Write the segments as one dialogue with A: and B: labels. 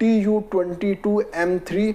A: Tu-22M3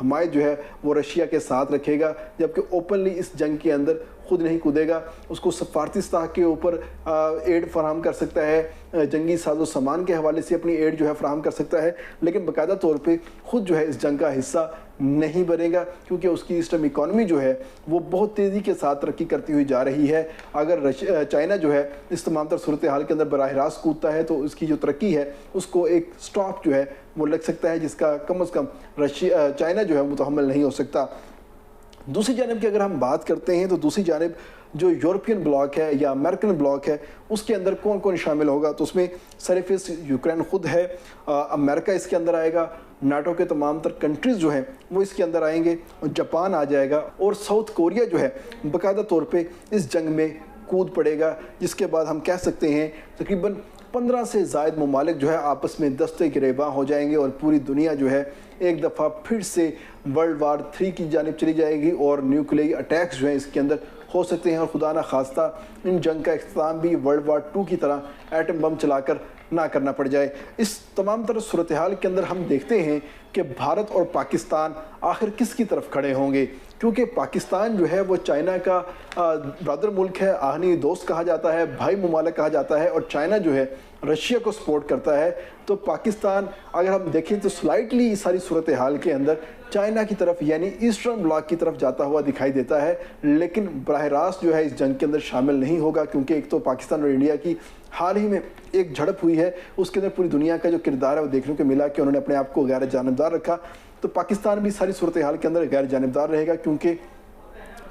A: حمایت جو ہے وہ رشیا کے ساتھ رکھے گا، جبکہ اوپنلی اس جنگ کے اندر خود نہیں کودے گا۔ اس کو سفارتی سطح کے اوپر ایڈ فراہم کر سکتا ہے، جنگی ساز و سامان کے حوالے سے اپنی ایڈ جو ہے فراہم کر سکتا ہے، لیکن باقاعدہ طور پہ خود جو ہے اس جنگ کا حصہ نہیں بنے گا، کیونکہ اس کی اسٹم اکانومی جو ہے وہ بہت تیزی کے ساتھ ترقی کرتی ہوئی جا رہی ہے۔ اگر چائنا جو ہے اس تمام تر صورتحال کے اندر براہ راست کودتا ہے تو اس کی جو ترقی ہے اس کو ایک سٹاپ جو ہے وہ لگ سکتا ہے، جس کا کم از کم چائنا جو ہے متحمل نہیں ہو سکتا۔ دوسری جانب کی اگر ہم بات کرتے ہیں تو دوسری جانب جو یورپین بلاک ہے یا امریکن بلاک ہے اس کے اندر کون کون شامل ہوگا، تو اس میں سرفیس یوکرین خود ہے، امریکہ اس کے اندر آئے گا، ناٹو کے تمام تر کنٹریز جو ہیں وہ اس کے اندر آئیں گے، جاپان آ جائے گا، اور ساؤتھ کوریا جو ہے باقاعدہ طور پہ اس جنگ میں کود پڑے گا، جس کے بعد ہم کہہ سکتے ہیں تقریباً 15 سے زائد ممالک جو ہے آپس میں دستے گریباں ہو جائیں گے، اور پوری دنیا جو ہے ایک دفعہ پھر سے ورلڈ وار 3 کی جانب چلی جائے گی، اور نیوکلیئی اٹیکس جو ہیں اس کے اندر ہو سکتے ہیں، اور خدا نہ خواستہ ان جنگ کا اختتام بھی ورلڈ وار 2 کی طرح ایٹم بم چلا کر نہ کرنا پڑ جائے۔ اس تمام تر صورتحال کے اندر ہم دیکھتے ہیں کہ بھارت اور پاکستان آخر کس کی طرف کھڑے ہوں گے، کیونکہ پاکستان جو ہے وہ چائنا کا برادر ملک ہے، آہنی دوست کہا جاتا ہے، بھائی ممالک کہا جاتا ہے، اور چائنا جو ہے رشیا کو سپورٹ کرتا ہے۔ تو پاکستان اگر ہم دیکھیں تو سلائٹلی ساری صورتحال کے اندر چائنا کی طرف یعنی ایسٹرن بلاک کی طرف جاتا ہوا دکھائی دیتا ہے، لیکن براہ راست جو ہے اس جنگ کے اندر شامل نہیں ہوگا، کیونکہ ایک تو پاکستان اور انڈیا کی حال ہی میں ایک جھڑپ ہوئی ہے، اس کے اندر پوری دنیا کا جو کردار ہے وہ دیکھنے کو ملا کہ انہوں نے اپنے آپ کو غیر جانبدار رکھا۔ تو پاکستان بھی ساری صورتحال کے اندر غیر جانبدار رہے گا، کیونکہ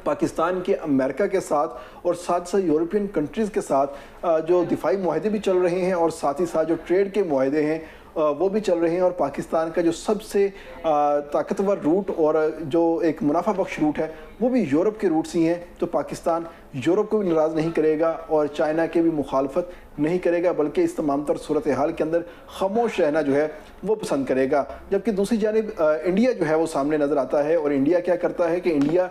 A: پاکستان کے امریکہ کے ساتھ اور ساتھ ساتھ یورپین کنٹریز کے ساتھ جو دفاعی معاہدے بھی چل رہے ہیں، اور ساتھ ہی ساتھ جو ٹریڈ کے معاہدے ہیں وہ بھی چل رہے ہیں، اور پاکستان کا جو سب سے طاقتور روٹ اور جو ایک منافع بخش روٹ ہے وہ بھی یورپ کے روٹس ہی ہیں۔ تو پاکستان یورپ کو بھی ناراض نہیں کرے گا اور چائنا کے بھی مخالفت نہیں کرے گا، بلکہ اس تمام تر صورتحال کے اندر خاموش رہنا جو ہے وہ پسند کرے گا۔ جبکہ دوسری جانب انڈیا جو ہے وہ سامنے نظر آتا ہے، اور انڈیا کیا کرتا ہے کہ انڈیا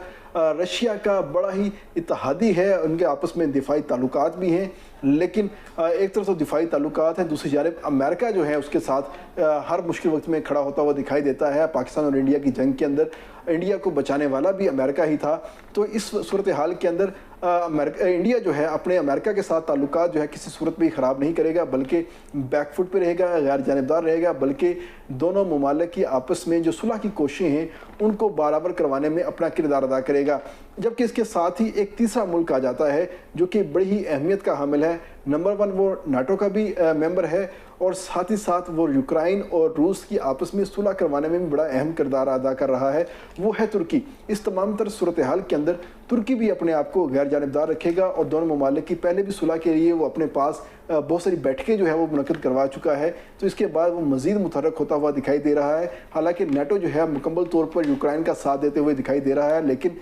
A: رشیا کا بڑا ہی اتحادی ہے، ان کے آپس میں دفاعی تعلقات بھی ہیں، لیکن ایک طرف تو دفاعی تعلقات ہیں، دوسری جانب امریکہ جو ہے اس کے ساتھ ہر مشکل وقت میں کھڑا ہوتا ہوا دکھائی دیتا ہے۔ پاکستان اور انڈیا کی جنگ کے اندر انڈیا کو بچانے والا بھی امریکہ ہی تھا، تو اس صورتحال کے اندر انڈیا جو ہے اپنے امریکہ کے ساتھ تعلقات جو ہے کسی صورت میں خراب نہیں کرے گا، بلکہ بیک فٹ پہ رہے گا، غیر جانبدار رہے گا، بلکہ دونوں ممالک کی آپس میں جو صلح کی کوششیں ہیں ان کو برابر کروانے میں اپنا کردار ادا کرے گا۔ جبکہ اس کے ساتھ ہی ایک تیسرا ملک آ جاتا ہے جو کہ بڑی ہی اہمیت کا حامل ہے، نمبر 1 وہ ناٹو کا بھی ممبر ہے، اور ساتھ ہی ساتھ وہ یوکرائن اور روس کی آپس میں صلح کروانے میں بھی بڑا اہم کردار ادا کر رہا ہے، وہ ہے ترکی۔ اس تمام تر صورتحال کے اندر ترکی بھی اپنے آپ کو غیر جانبدار رکھے گا، اور دونوں ممالک کی پہلے بھی صلح کے لیے وہ اپنے پاس بہت ساری بیٹھکیں جو ہے وہ منعقد کروا چکا ہے، تو اس کے بعد وہ مزید متحرک ہوتا ہوا دکھائی دے رہا ہے۔ حالانکہ نیٹو جو ہے مکمل طور پر یوکرائن کا ساتھ دیتے ہوئے دکھائی دے رہا ہے، لیکن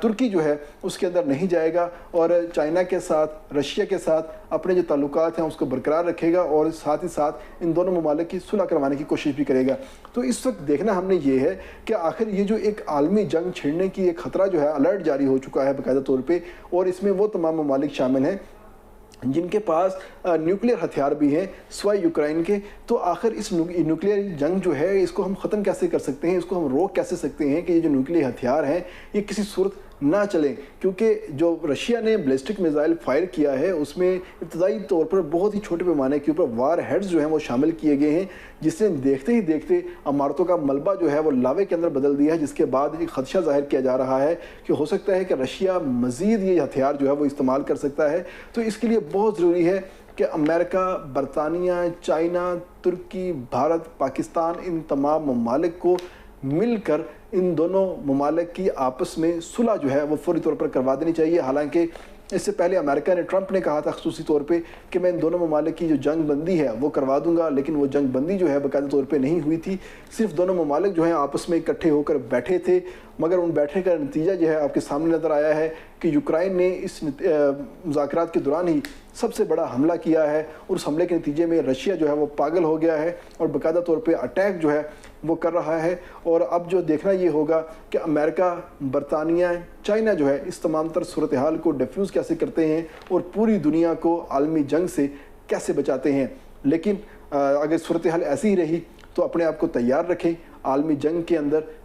A: ترکی جو ہے اس کے اندر نہیں جائے گا، اور چائنا کے ساتھ رشیا کے ساتھ اپنے جو تعلقات ہیں اس کو برقرار رکھے گا، اور ساتھ ہی ساتھ ان دونوں ممالک کی صلح کروانے کی کوشش بھی کرے گا۔ تو اس وقت دیکھنا ہم نے یہ ہے کہ آخر یہ جو ایک عالمی جنگ چھڑنے کی ایک خطرہ جو ہے الرٹ جاری ہو چکا ہے باقاعدہ طور پہ، اور اس میں وہ تمام ممالک شامل ہیں جن کے پاس نیوکلیئر ہتھیار بھی ہیں سوائے یوکرائن کے۔ تو آخر اس نیوکلیئر جنگ جو ہے اس کو ہم ختم کیسے کر سکتے ہیں، اس کو ہم روک کیسے سکتے ہیں کہ یہ جو نیوکلیئر ہتھیار ہیں یہ کسی صورت نہ چلیں، کیونکہ جو رشیا نے بیلسٹک میزائل فائر کیا ہے اس میں ابتدائی طور پر بہت ہی چھوٹے پیمانے کے اوپر وار ہیڈز جو ہیں وہ شامل کیے گئے ہیں، جس نے دیکھتے ہی دیکھتے عمارتوں کا ملبہ جو ہے وہ لاوے کے اندر بدل دیا ہے، جس کے بعد ایک خدشہ ظاہر کیا جا رہا ہے کہ ہو سکتا ہے کہ رشیا مزید یہ ہتھیار جو ہے وہ استعمال کر سکتا ہے۔ تو اس کے لیے بہت ضروری ہے کہ امریکہ، برطانیہ، چائنا، ترکی، بھارت، پاکستان، ان تمام ممالک کو مل کر ان دونوں ممالک کی آپس میں صلح جو ہے وہ فوری طور پر کروا دینی چاہیے۔ حالانکہ اس سے پہلے امریکہ نے ٹرمپ نے کہا تھا خصوصی طور پہ کہ میں ان دونوں ممالک کی جو جنگ بندی ہے وہ کروا دوں گا، لیکن وہ جنگ بندی جو ہے باقاعدہ طور پہ نہیں ہوئی تھی، صرف دونوں ممالک جو ہیں آپس میں اکٹھے ہو کر بیٹھے تھے، مگر ان بیٹھے کا نتیجہ جو ہے آپ کے سامنے نظر آیا ہے کہ یوکرائن نے اس مذاکرات کے دوران ہی سب سے بڑا حملہ کیا ہے، اور اس حملے کے نتیجے میں رشیا جو ہے وہ پاگل ہو گیا ہے اور باقاعدہ طور پہ اٹیک جو ہے وہ کر رہا ہے۔ اور اب جو دیکھنا یہ ہوگا کہ امریکہ، برطانیہ، چائنا جو ہے اس تمام تر صورتحال کو ڈیفیوز کیسے کرتے ہیں اور پوری دنیا کو عالمی جنگ سے کیسے بچاتے ہیں۔ لیکن اگر صورتحال ایسی ہی رہی تو اپنے آپ کو تیار رکھیں، عالمی جنگ کے اندر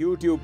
B: YouTube